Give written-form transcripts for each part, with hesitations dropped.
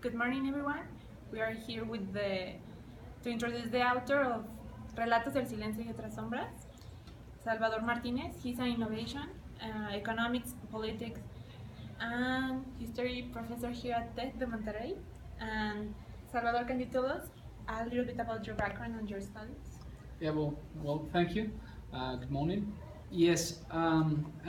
Good morning, everyone. We are here to introduce the author of Relatos del Silencio y otras Sombras, Salvador Martínez. He's an innovation, economics, politics, and history professor here at Tech de Monterrey. And Salvador, can you tell us a little bit about your background and your studies? Yeah, well, thank you. Good morning. Yes, I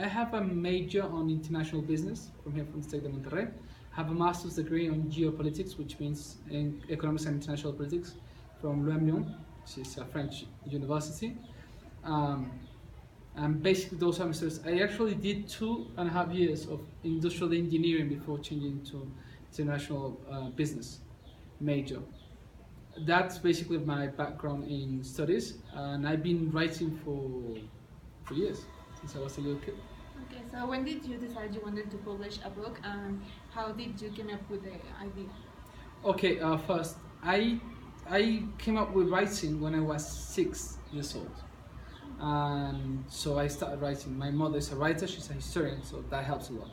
have a major on international business from here from the State of Monterrey. I have a master's degree on geopolitics, which means in economics and international politics from Lyon, which is a French university. And basically those semesters, I actually did 2.5 years of industrial engineering before changing to international business major. That's basically my background in studies, and I've been writing for years, since I was a little kid. Okay, so when did you decide you wanted to publish a book, and how did you come up with the idea? Okay, first, I came up with writing when I was 6 years old. And so I started writing. My mother is a writer, she's a historian, so that helps a lot.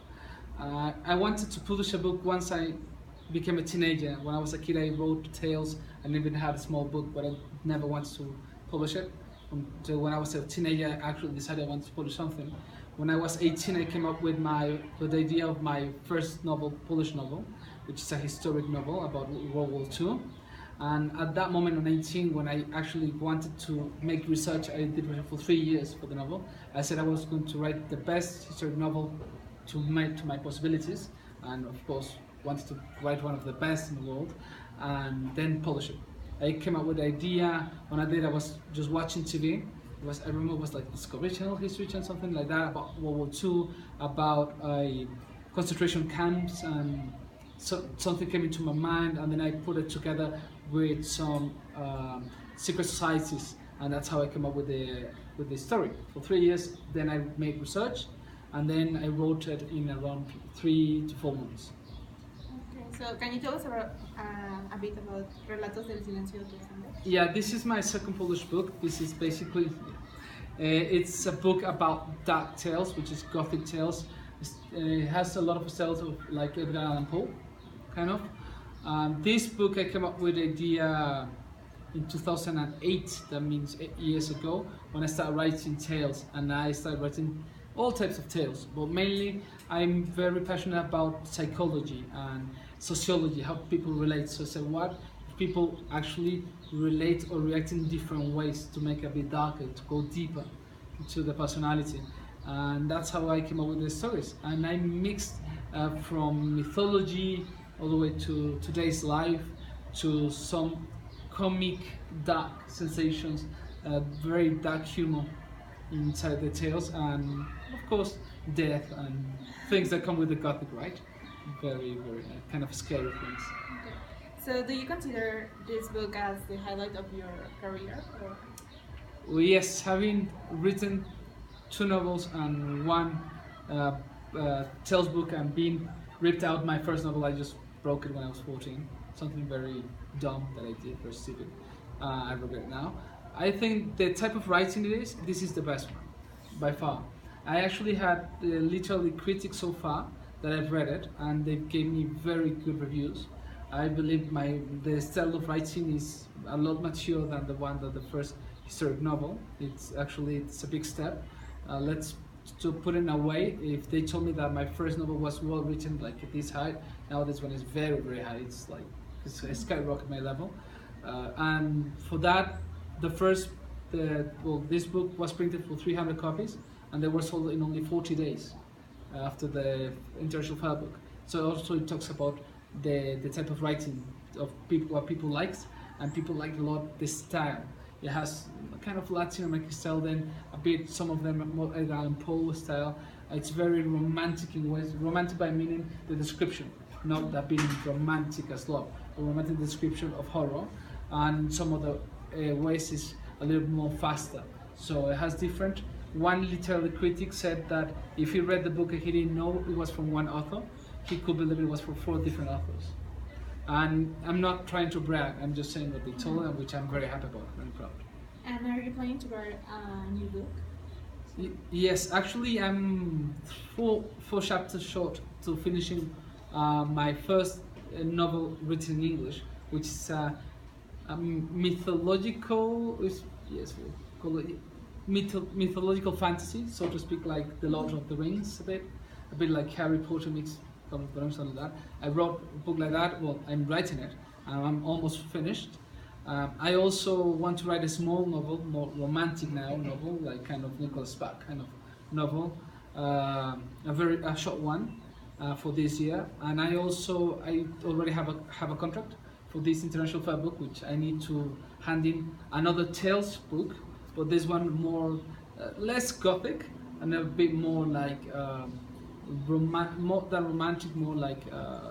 I wanted to publish a book once I became a teenager. When I was a kid, I wrote tales and even had a small book, but I never wanted to publish it. Until when I was a teenager, I actually decided I wanted to publish something. When I was 18, I came up with the idea of my first novel, Polish novel, which is a historic novel about World War II. And at that moment, on 18, when I actually wanted to make research, I did research for 3 years for the novel. I said I was going to write the best historic novel to my possibilities, and of course, wanted to write one of the best in the world, and then polish it. I came up with the idea. When I did, I was just watching TV. I remember it was like Discovery Channel, History Channel, something like that, about World War II, about concentration camps, and so something came into my mind, and then I put it together with some secret societies, and that's how I came up with the story. For 3 years, then I made research, and then I wrote it in around 3 to 4 months. So can you tell us about, a bit about Relatos del Silencio y otras Sombras? Yeah, this is my second published book. This is basically, it's a book about dark tales, which is gothic tales. It has a lot of styles of like Edgar Allan Poe, kind of. This book I came up with the idea in 2008, that means 8 years ago, when I started writing tales, and I started writing all types of tales, but mainly I'm very passionate about psychology and sociology, how people relate. So I said, what if people actually relate or react in different ways to make it a bit darker, to go deeper into the personality? And that's how I came up with the stories. And I mixed from mythology all the way to today's life, to some comic dark sensations, very dark humor inside the tales, and of course death and things that come with the gothic, right? Very kind of scary things. Okay. So do you consider this book as the highlight of your career? Or? Well, yes, having written 2 novels and 1 tales book, and being ripped out my first novel, I just broke it when I was 14. Something very dumb that I did, very stupid. I regret now. I think the type of writing it is, this is the best one, by far. I actually had literally critics so far that I've read it, and they gave me very good reviews. I believe the style of writing is a lot mature than the first historic novel. It's a big step. Let's to put it in a way, if they told me that my first novel was well written, like this high, now this one is very high. It's like it's skyrocketed my level, and for that, this book was printed for 300 copies, and they were sold in only 40 days after the international file book. So also it talks about the type of writing of people, what people likes, and people like a lot the style. It has a kind of Latin American style, then a bit, some of them more Edgar Allan Poe style. It's very romantic in ways. Romantic by meaning the description, not that being romantic as love. A romantic description of horror, and some of the ways is a little more faster. So it has different. One literary critic said that if he read the book and he didn't know it was from one author, he could believe it was from 4 different authors. And I'm not trying to brag, I'm just saying what they told them, which I'm very happy about and proud. And are you planning to write a new book? Yes, actually I'm 4 chapters short to finishing my first a novel written in English, which is a mythological, yes, we'll call it mythological fantasy, so to speak, like The Lord of the Rings, a bit like Harry Potter mixed Game of Thrones, something like that. I wrote a book like that. Well, I'm writing it. I'm almost finished. I also want to write a small novel, more romantic now novel, like kind of Nicholas Spark kind of novel, a short one for this year. And I already have a contract for this international fair book, which I need to hand in another tales book, but this one more less gothic and a bit more like more than romantic, more like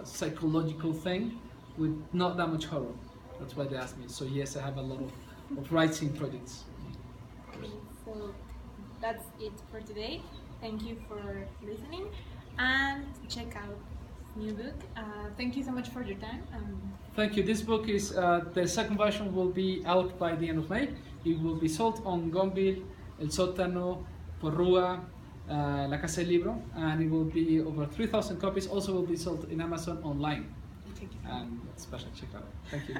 psychological thing with not that much horror. That's why they asked me. So yes, I have a lot of writing projects. Okay, so that's it for today. Thank you for listening, and check out this new book. Thank you so much for your time. Thank you. This book is the second version will be out by the end of May. It will be sold on Gonville, El Sótano, Porrúa, La Casa del Libro, and it will be over 3,000 copies. Also will be sold in Amazon online. And special check out. Thank you.